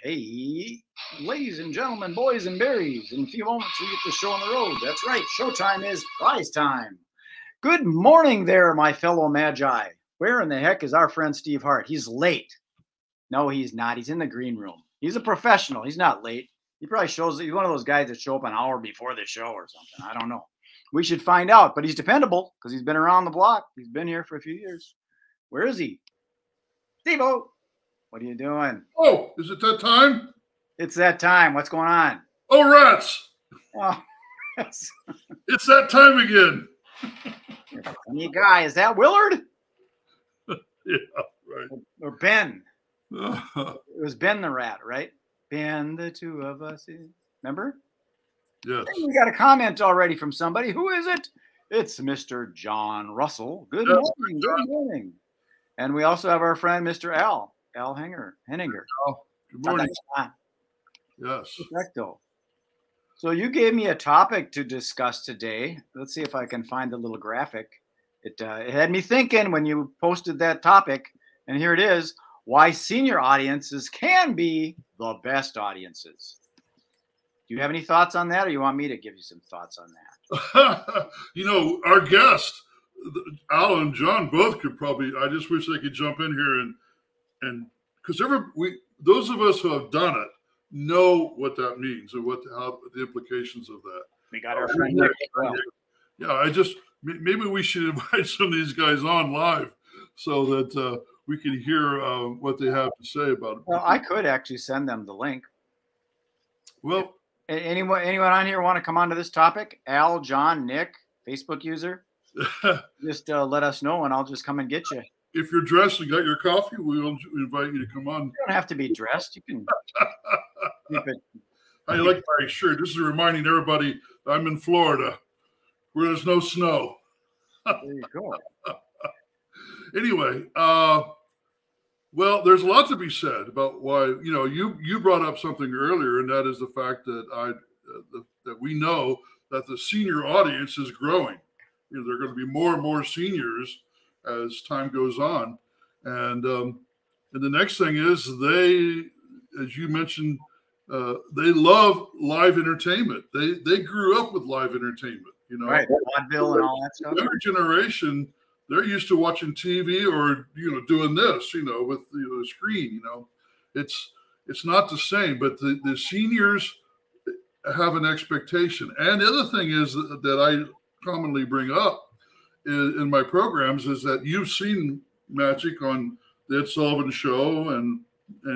Hey, ladies and gentlemen, boys and berries, in a few moments we get the show on the road. That's right, showtime is prize time. Good morning there, my fellow magi. Where in the heck is our friend Steve Hart? He's late. No, he's not. He's in the green room. He's a professional. He's not late. He probably he's one of those guys that show up an hour before the show or something. I don't know. We should find out, but he's dependable because he's been around the block. He's been here for a few years. Where is he? Steve-O, what are you doing? Oh, is it that time? It's that time. What's going on? Oh, rats. Oh, it's that time again. Funny guy. Is that Willard? Yeah, right. Or Ben? It was Ben the rat, right? Ben, the two of us. Remember? Yes. Hey, we got a comment already from somebody. Who is it? It's Mr. John Russell. Good morning. Good morning. And we also have our friend, Mr. Al Henninger. Oh, good morning. Yes. Perfecto. So you gave me a topic to discuss today. Let's see if I can find the little graphic. It had me thinking when you posted that topic, and here it is: why senior audiences can be the best audiences. Do you have any thoughts on that, or you want me to give you some thoughts on that? You know, our guest, Al and John, both could probably. I just wish they could jump in here and because those of us who have done it know what that means and how the implications of that. We got our friend Nick. Yeah, maybe we should invite some of these guys on live so that we can hear what they have to say about it. Well, I could actually send them the link. Well, anyone on here want to come on to this topic? Al, John, Nick, Facebook user? Just let us know and I'll just come and get you. If you're dressed and got your coffee, we'll invite you to come on. You don't have to be dressed. You can keep it. I like my shirt. This is reminding everybody I'm in Florida where there's no snow. There you go. Anyway, well, there's a lot to be said about why, you brought up something earlier, and that is the fact that that we know that the senior audience is growing. There are going to be more and more seniors as time goes on. And the next thing is they, as you mentioned, they love live entertainment. They grew up with live entertainment, Right, vaudeville and all that stuff. The younger generation, they're used to watching TV or doing this, with the screen. It's not the same. But the seniors have an expectation. And the other thing is that I commonly bring up in my programs is that you've seen magic on the Ed Sullivan Show and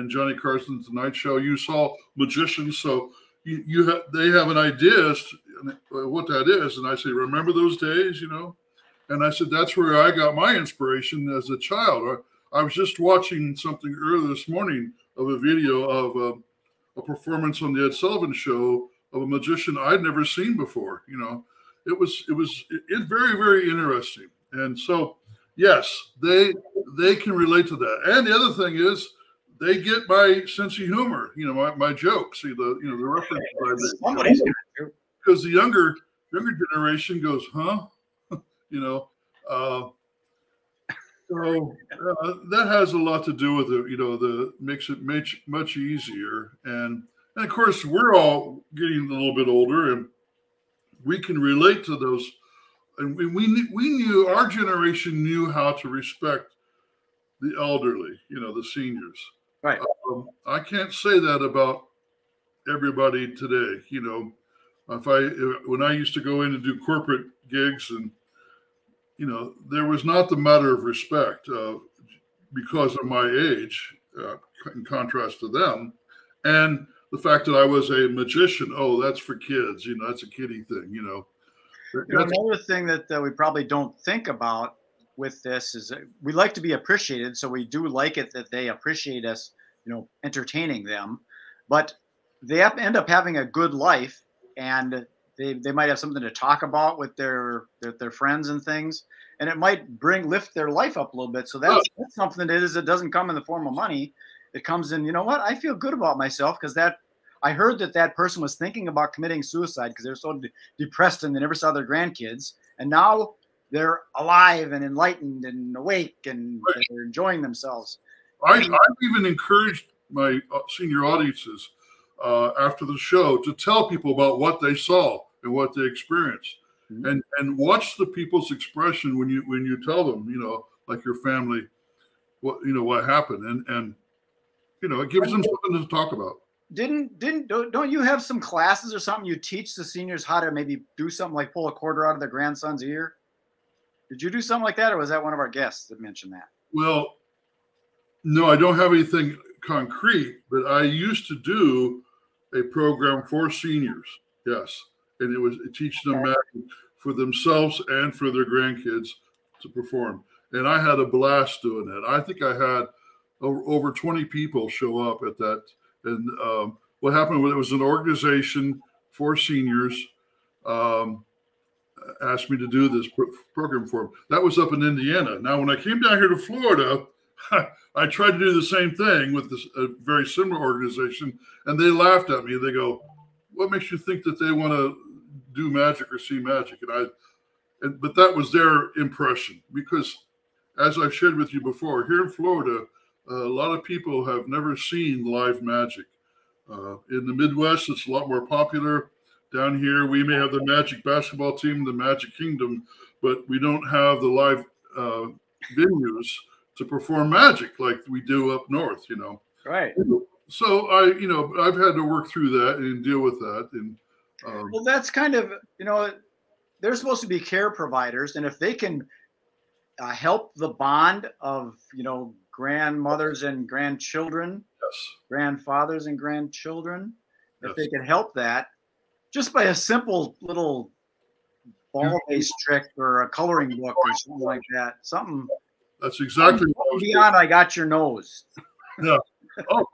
Johnny Carson's Tonight Show. You saw magicians, so they have an idea as to what that is. And I say, remember those days, And I said, that's where I got my inspiration as a child. I was just watching something earlier this morning of a video of a performance on the Ed Sullivan Show of a magician I'd never seen before. It was very, very interesting. And so, yes, they can relate to that. And the other thing is they get my sense of humor, my jokes, the reference. Because the younger generation goes, huh? So that has a lot to do with it, makes it much easier. And of course, we're all getting a little bit older and we can relate to those. And we knew, our generation knew how to respect the elderly, the seniors. Right. I can't say that about everybody today. When I used to go in and do corporate gigs and, there was not the matter of respect because of my age, in contrast to them. And the fact that I was a magician, that's for kids, that's a kiddie thing, Another thing that we probably don't think about with this is that we like to be appreciated. So we do like it that they appreciate us, entertaining them. But they end up having a good life and they might have something to talk about with their friends and things, and it might lift their life up a little bit. So that's something that doesn't come in the form of money. It comes in, I feel good about myself because I heard that person was thinking about committing suicide because they're so depressed and they never saw their grandkids, and now they're alive and enlightened and awake and they're enjoying themselves. I've even encouraged my senior audiences after the show to tell people about what they saw and what they experienced, and watch the people's expression when you tell them, like your family, what happened, and it gives them something to talk about. Don't you have some classes or something you teach the seniors how to maybe do something like pull a quarter out of their grandson's ear? Did you do something like that, or was that one of our guests that mentioned that? Well, no, I don't have anything concrete, but I used to do a program for seniors. Yes. And it was teaching them magic for themselves and for their grandkids to perform. And I had a blast doing it. I think I had over 20 people show up at that. And what happened was it was an organization for seniors asked me to do this program for them. That was up in Indiana. Now, when I came down here to Florida, I tried to do the same thing with this very similar organization, and they laughed at me. They go, "What makes you think that they want to do magic or see magic?" But that was their impression, because as I've shared with you before, here in Florida, a lot of people have never seen live magic. In the Midwest, it's a lot more popular. Down here, we may have the Magic basketball team, the Magic Kingdom, but we don't have the live venues to perform magic like we do up north, Right. So I've had to work through that and deal with that. And well, that's kind of, they're supposed to be care providers, and if they can help the bond of, grandmothers and grandchildren, yes, grandfathers and grandchildren, if they can help that just by a simple little ball-based trick or a coloring book or something like that, something. That's exactly what I was beyond doing. I got your nose. Yeah. Oh,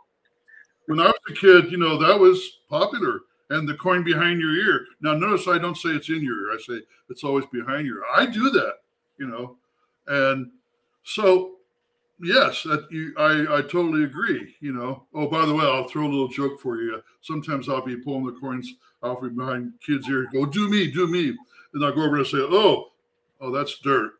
when I was a kid, that was popular. And the coin behind your ear. Now, notice I don't say it's in your ear. I say it's always behind your ear. I do that, And so, yes, I totally agree, Oh, by the way, I'll throw a little joke for you. Sometimes I'll be pulling the coins off behind kids' ears. Go, do me. And I'll go over and say, oh, that's dirt.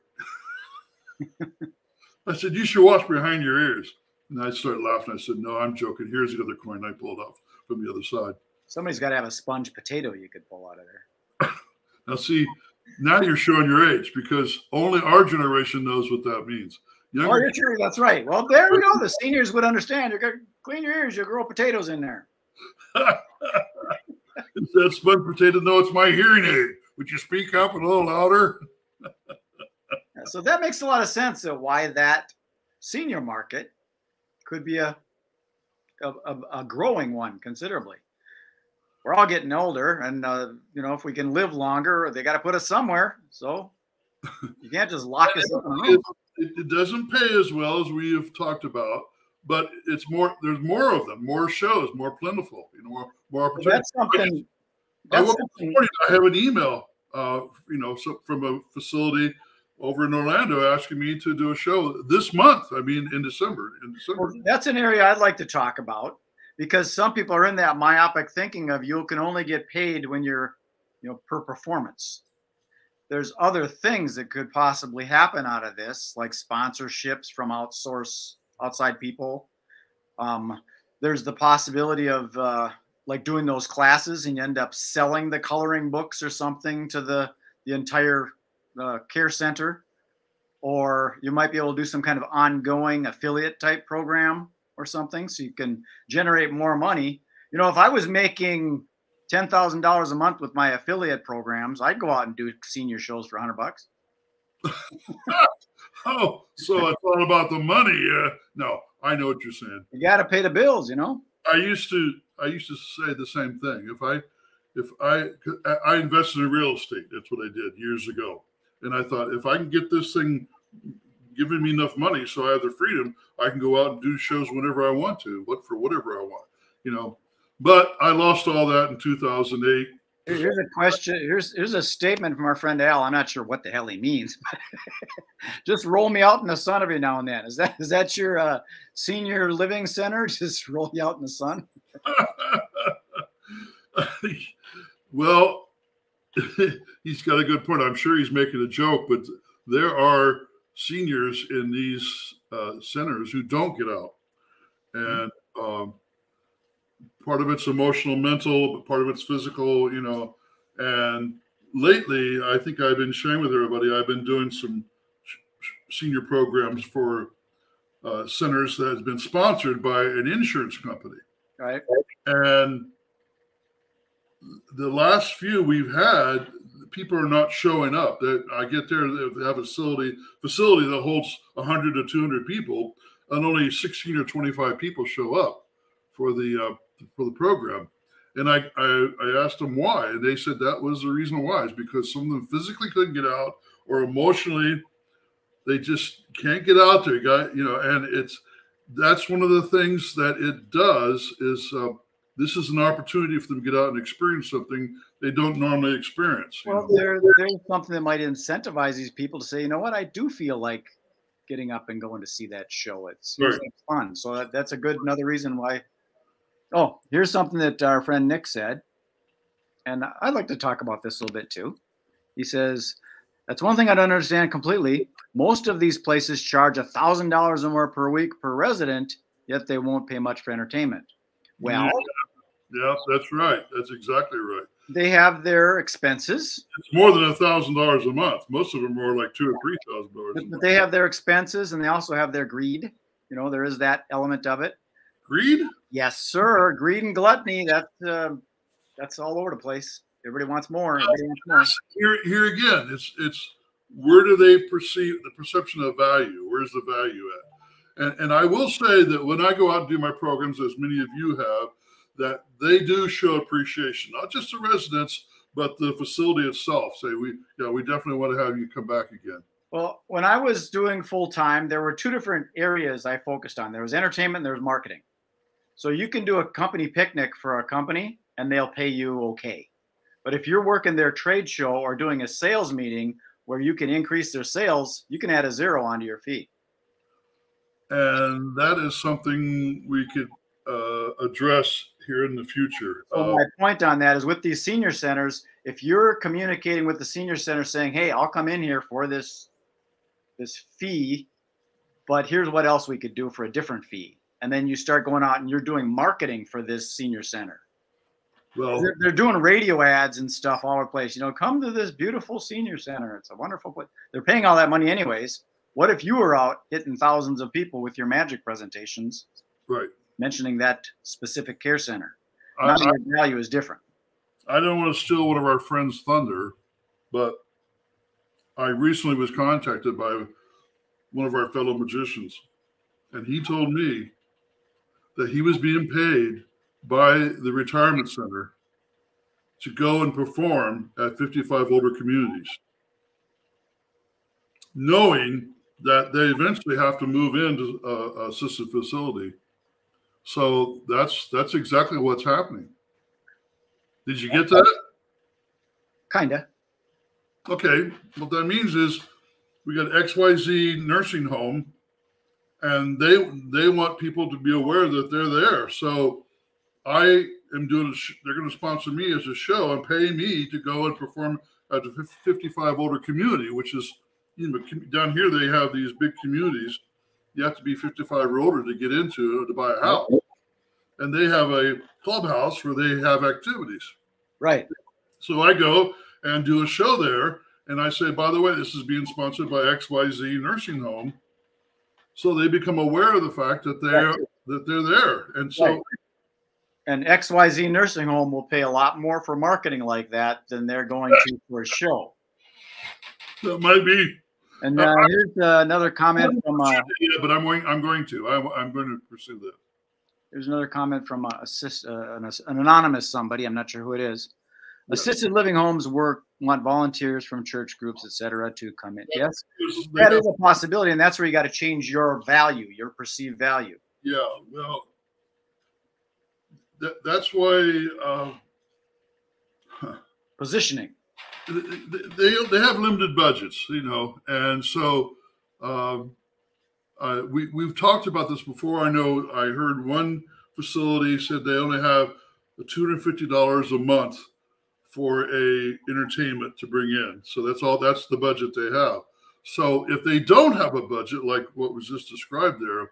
I said, you should wash behind your ears. And I started laughing. I said, no, I'm joking. Here's the other coin I pulled off from the other side. Somebody's got to have a sponge potato you could pull out of there. Now, see, now you're showing your age, because only our generation knows what that means. You're true. That's right. Well, there we go. The seniors would understand. You're going to clean your ears. You'll grow potatoes in there. Is that sponge potato? No, it's my hearing aid. Would you speak up a little louder? So that makes a lot of sense of why that senior market could be a growing one considerably. We're all getting older, and if we can live longer, they got to put us somewhere. So you can't just lock us up in a room. It doesn't pay as well as we have talked about, but it's more. There's more of them, more shows, more plentiful. More opportunities. I have an email, from a facility over in Orlando asking me to do a show this month. I mean, in December. Well, that's an area I'd like to talk about, because some people are in that myopic thinking of you can only get paid when you're, per performance. There's other things that could possibly happen out of this, like sponsorships from outside people. There's the possibility of like doing those classes and you end up selling the coloring books or something to the entire care center, or you might be able to do some kind of ongoing affiliate type program or something, so you can generate more money. If I was making $10,000 a month with my affiliate programs, I'd go out and do senior shows for $100. Oh, so it's all about the money. No, I know what you're saying. You got to pay the bills, I used to say the same thing. If I invested in real estate, that's what I did years ago. And I thought, if I can get this thing giving me enough money so I have the freedom, I can go out and do shows whenever I want to, for whatever I want, But I lost all that in 2008. Here's a question. Here's a statement from our friend Al. I'm not sure what the hell he means, but just roll me out in the sun every now and then. Is that your senior living center? Just roll you out in the sun? Well, he's got a good point. I'm sure he's making a joke, but there are seniors in these centers who don't get out. And Part of it's emotional, mental, but part of it's physical, you know. And lately, I think I've been sharing with everybody, I've been doing some senior programs for centers that has been sponsored by an insurance company. Right. And the last few we've had, people are not showing up. That I get there, they have a facility that holds 100 to 200 people, and only 16 or 25 people show up for the program. And I asked them why, and they said that was the reason why, is because some of them physically couldn't get out, or emotionally they just can't get out there, you know. And that's one of the things that it does is this is an opportunity for them to get out and experience something they don't normally experience. Well, there's something that might incentivize these people to say, you know what, I do feel like getting up and going to see that show. It seems like fun. So that's another reason why. Oh, here's something that our friend Nick said, and I'd like to talk about this a little bit too. He says, that's one thing I don't understand completely. Most of these places charge $1,000 or more per week per resident, yet they won't pay much for entertainment. Well, yeah, that's right. That's exactly right. They have their expenses. It's more than $1,000 a month. Most of them are like $2,000 or $3,000. But they have their expenses, and they also have their greed. You know, there is that element of it. Greed? Yes, sir. Greed and gluttony. That's all over the place. Everybody wants more. Everybody wants more. Here again, it's where do they perceive the perception of value? Where's the value at? And I will say that when I go out and do my programs, as many of you have, that they do show appreciation, not just the residents, but the facility itself. Say, we definitely want to have you come back again. Well, when I was doing full time, there were two different areas I focused on. There was entertainment and there was marketing. So you can do a company picnic for a company and they'll pay you okay. But if you're working their trade show or doing a sales meeting where you can increase their sales, you can add a zero onto your fee. And that is something we could address here in the future. So my point on that is with these senior centers, if you're communicating with the senior center saying, hey, I'll come in here for this fee, but here's what else we could do for a different fee. And then you start going out and you're doing marketing for this senior center. Well, they're doing radio ads and stuff all over the place. You know, come to this beautiful senior center. It's a wonderful place. They're paying all that money anyways. What if you were out hitting thousands of people with your magic presentations, right, mentioning that specific care center? Now your value is different. I don't want to steal one of our friends' thunder, but I recently was contacted by one of our fellow magicians, and he told me that he was being paid by the retirement center to go and perform at 55 older communities, knowing that they eventually have to move into an assisted facility. So that's exactly what's happening. Did you get that? Kinda. Okay. What that means is we got XYZ nursing home, and they want people to be aware that they're there. So I am doing they're going to sponsor me as a show and pay me to go and perform at the 55 older community, which is, you know, down here they have these big communities. You have to be 55 or older to get into to buy a house. And they have a clubhouse where they have activities. Right. So I go and do a show there, and I say, by the way, this is being sponsored by XYZ nursing home. So they become aware of the fact that they're there. And so right. And XYZ nursing home will pay a lot more for marketing like that than they're going to for a show. That might be. And here's another comment from. Yeah, but I'm going to pursue that. There's another comment from an anonymous somebody. I'm not sure who it is. Yes. Assisted living homes want volunteers from church groups, etc., to come in. Yes, that is a possibility, and that's where you got to change your value, your perceived value. Yeah, well, that's why positioning. They have limited budgets, you know, and so we've talked about this before. I know I heard one facility said they only have $250 a month for a entertainment to bring in. So that's the budget they have. So if they don't have a budget like what was just described there,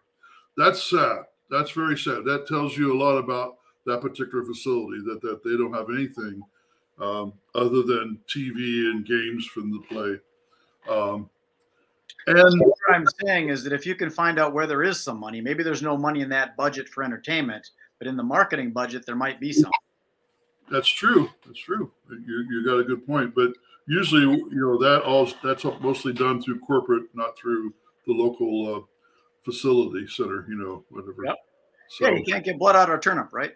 that's sad. That's very sad. That tells you a lot about that particular facility, that they don't have anything other than TV and games from the play. And what I'm saying is that if you can find out where there is some money, maybe there's no money in that budget for entertainment, but in the marketing budget, there might be some. That's true. That's true. You got a good point. But usually, that's mostly done through corporate, not through the local facility center, whatever. Yep. So, yeah, you can't get blood out of a turnip, right?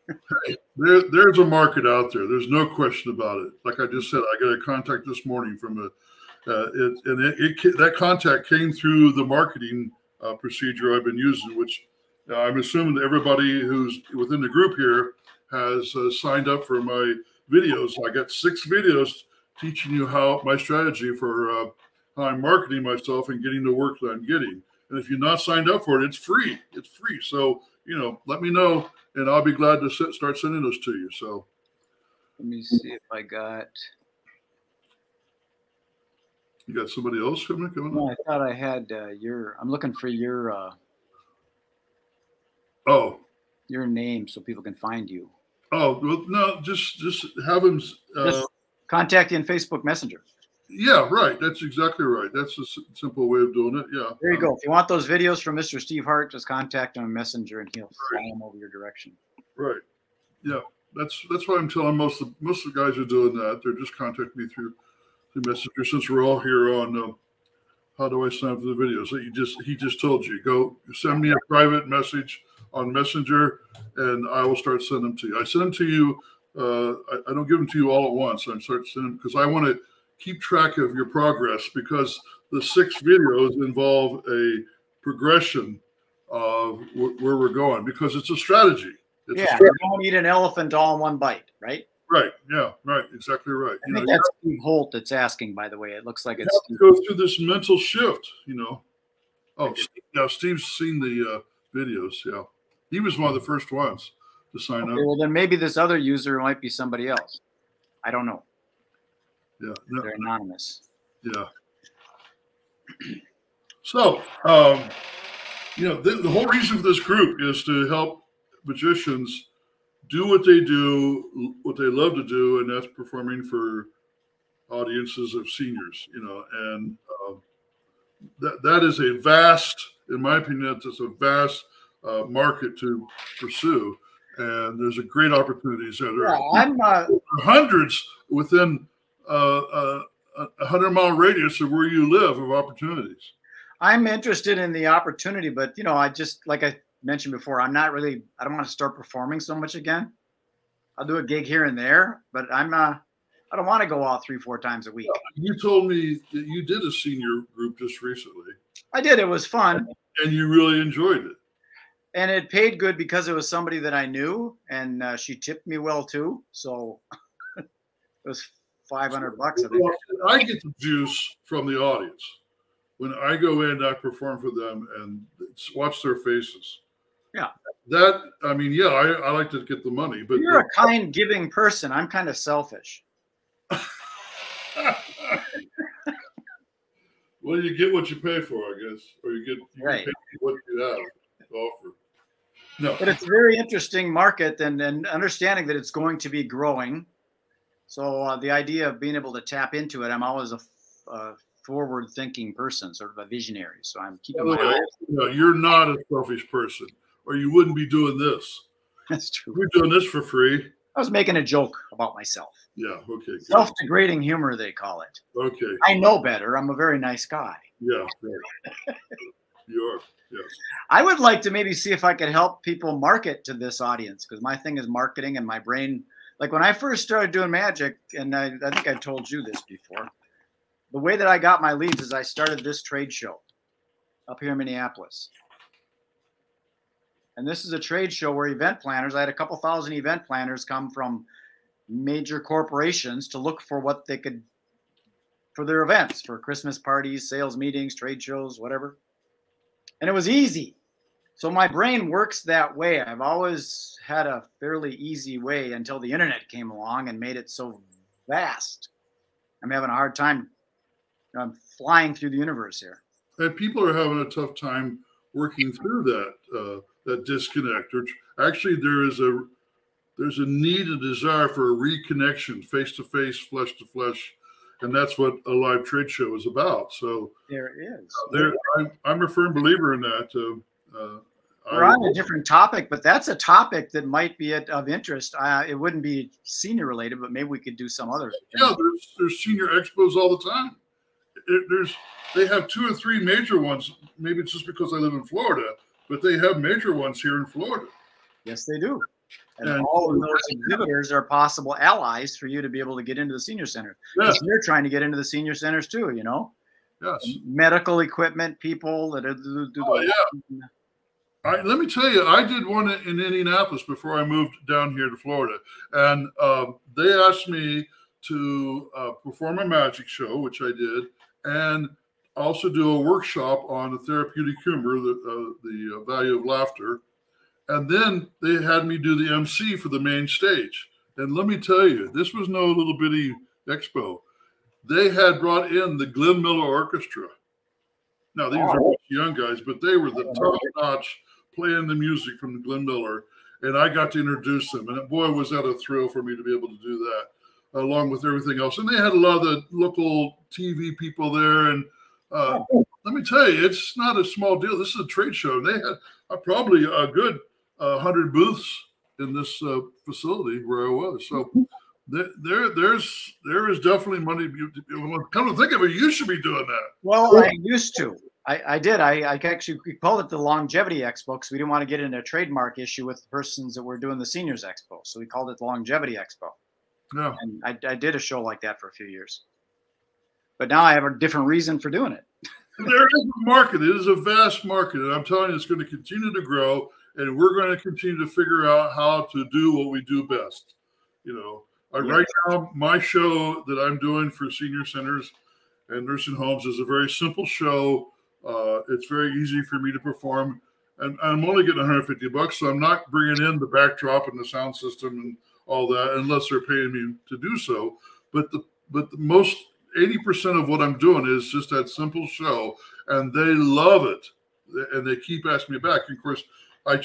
Hey, there's a market out there. There's no question about it. Like I just said, I got a contact this morning from that contact came through the marketing procedure I've been using, which I'm assuming that everybody who's within the group here has signed up for my videos. I got 6 videos teaching you how my strategy for how I'm marketing myself and getting the work that I'm getting. And if you're not signed up for it, it's free. It's free. So, let me know, and I'll be glad to start sending those to you. So let me see if I got. You got somebody else coming No, I thought I had I'm looking for your. Your name so people can find you. Oh, well, no, just have them. Just contact you in Facebook Messenger. Yeah, right. That's exactly right. That's a simple way of doing it. Yeah. There you go. If you want those videos from Mr. Steve Hart, just contact him on Messenger and he'll fly them over your direction. Right. Yeah. That's why I'm telling most of the guys are doing that. They're just contacting me through Messenger, since we're all here on how do I sign up for the videos. So he just told you, go send me a private message on Messenger and I will start sending them to you. I send them to you. I don't give them to you all at once. I start sending them because I want to keep track of your progress, because the 6 videos involve a progression of where we're going, because it's a strategy. You don't eat an elephant all in one bite, right? Right. Yeah. Right. Exactly right. I think that's Steve Holt that's asking, by the way. It looks like it's Steve. Go through this mental shift, Oh, yeah. Steve's seen the videos. Yeah. He was one of the first ones to sign up. Well, then maybe this other user might be somebody else. I don't know. Yeah. No. They're anonymous. Yeah. So, the whole reason for this group is to help magicians do what they do, what they love to do, and that's performing for audiences of seniors, and that is a vast, in my opinion, it's a vast market to pursue, and there's a great opportunities there. There are hundreds within a 100-mile radius of where you live of opportunities. I'm interested in the opportunity, but I just, like I mentioned before, I don't want to start performing so much again. I'll do a gig here and there, but I don't want to go out 3-4 times a week. You told me that you did a senior group just recently. I did. It was fun. And you really enjoyed it. And it paid good because it was somebody that I knew, and she tipped me well too. So it was $500. I get the juice from the audience. When I go in, I perform for them and watch their faces. Yeah. I like to get the money, but you're a kind, giving person. I'm kind of selfish. Well, you get what you pay for, I guess, or you pay what you have to offer. No, but it's a very interesting market, and understanding that it's going to be growing. So the idea of being able to tap into it, I'm always a forward-thinking person, sort of a visionary. So I'm keeping my eye. No, you're not a selfish person, or you wouldn't be doing this. That's true. You're doing this for free. I was making a joke about myself. Yeah. Okay. Good. Self-degrading humor, they call it. Okay. I know better. I'm a very nice guy. Yeah. Right. You are. Yes. I would like to maybe see if I could help people market to this audience, because my thing is marketing, and my brain, like when I first started doing magic, and I think I told you this before, the way that I got my leads is I started this trade show up here in Minneapolis. And this is a trade show where event planners, I had a couple thousand event planners come from major corporations to look for what they could, for their events, for Christmas parties, sales meetings, trade shows, whatever. And it was easy. So my brain works that way. I've always had a fairly easy way until the internet came along and made it so vast. I'm having a hard time. I'm flying through the universe here. And people are having a tough time working through that disconnect. Or actually, there's a need and desire for a reconnection, face to face, flesh to flesh, and that's what a live trade show is about. So there is. I'm a firm believer in that. We're on a different topic, but that's a topic that might be of interest. It wouldn't be senior related, but maybe we could do some other. Yeah, there's senior expos all the time. They have 2 or 3 major ones. Maybe it's just because I live in Florida, but they have major ones here in Florida. Yes, they do. And all of those exhibitors are possible allies for you to be able to get into the senior center. Yes. They're trying to get into the senior centers too, you know? Yes. Medical equipment people that yeah. Let me tell you, I did one in Indianapolis before I moved down here to Florida. And they asked me to perform a magic show, which I did, and also do a workshop on the therapeutic humor, the value of laughter. And then they had me do the MC for the main stage. And let me tell you, this was no little bitty expo. They had brought in the Glenn Miller Orchestra. Now, these are young guys, but they were the top-notch playing the music from Glenn Miller. And I got to introduce them. And boy, was that a thrill for me to be able to do that, along with everything else. And they had a lot of the local TV people there. And let me tell you, it's not a small deal. This is a trade show. They had probably a good 100 booths in this facility where I was. So there is definitely money. Come to think of it, you should be doing that. Well, I used to. I did. I actually called it the Longevity Expo because we didn't want to get into a trademark issue with the persons that were doing the Seniors Expo. So we called it the Longevity Expo. Yeah. And I did a show like that for a few years. But now I have a different reason for doing it. There is a market. It is a vast market. And I'm telling you, it's going to continue to grow. And we're going to continue to figure out how to do what we do best. You know, right now, my show that I'm doing for senior centers and nursing homes is a very simple show. It's very easy for me to perform. And I'm only getting $150, so I'm not bringing in the backdrop and the sound system and all that unless they're paying me to do so. But the most 80% of what I'm doing is just that simple show, and they love it. And they keep asking me back. And of course, I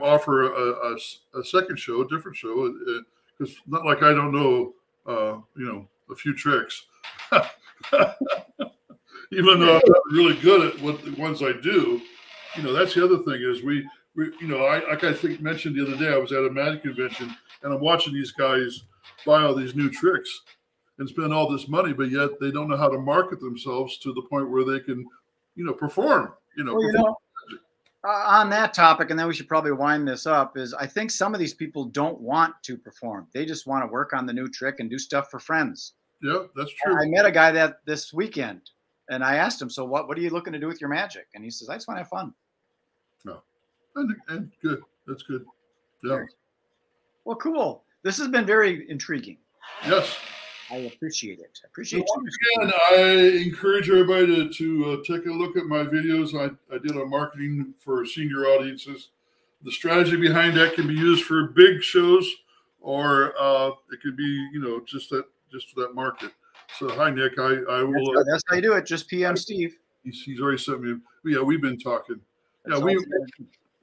offer a second show, a different show, because not like I don't know, a few tricks. Even though I'm not really good at what the ones I do, that's the other thing is we like I think mentioned the other day, I was at a magic convention and I'm watching these guys buy all these new tricks and spend all this money, but yet they don't know how to market themselves to the point where they can, perform. On that topic, and then we should probably wind this up, is I think some of these people don't want to perform. They just want to work on the new trick and do stuff for friends. Yeah, that's true. I met a guy this weekend, and I asked him, so what are you looking to do with your magic? And he says, I just want to have fun. No. And good. That's good. Yeah. Well, cool. This has been very intriguing. Yes. I appreciate it. Again, I encourage everybody to take a look at my videos I did on marketing for senior audiences. The strategy behind that can be used for big shows, or it could be, just for that market. So, hi, Nick. I will. That's how you do it. Just PM Steve. He's already sent me. Yeah, we've been talking. Yeah, a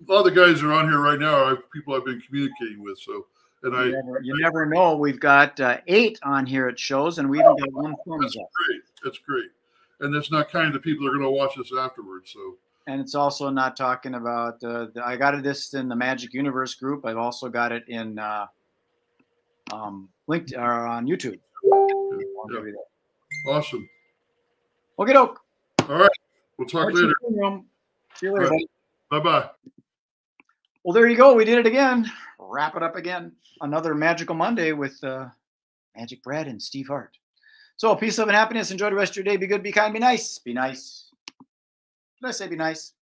lot of the guys that are on here right now are people I've been communicating with. So. And you never know. We've got 8 on here at shows, and we even got 1 thumbs up. That's great. And that's not kind of people that are going to watch this afterwards. So. And it's also not talking about I got this in the Magic Universe group. I've also got it in linked or on YouTube. Yeah. Awesome. Okay, doke. All right. We'll talk later. See you later. Right. Bye-bye. Well, there you go. We did it again. Wrap it up again. Another Magical Monday with Magic Brad and Steve Hart. So peace, love, and happiness. Enjoy the rest of your day. Be good, be kind, be nice. Be nice. Did I say be nice?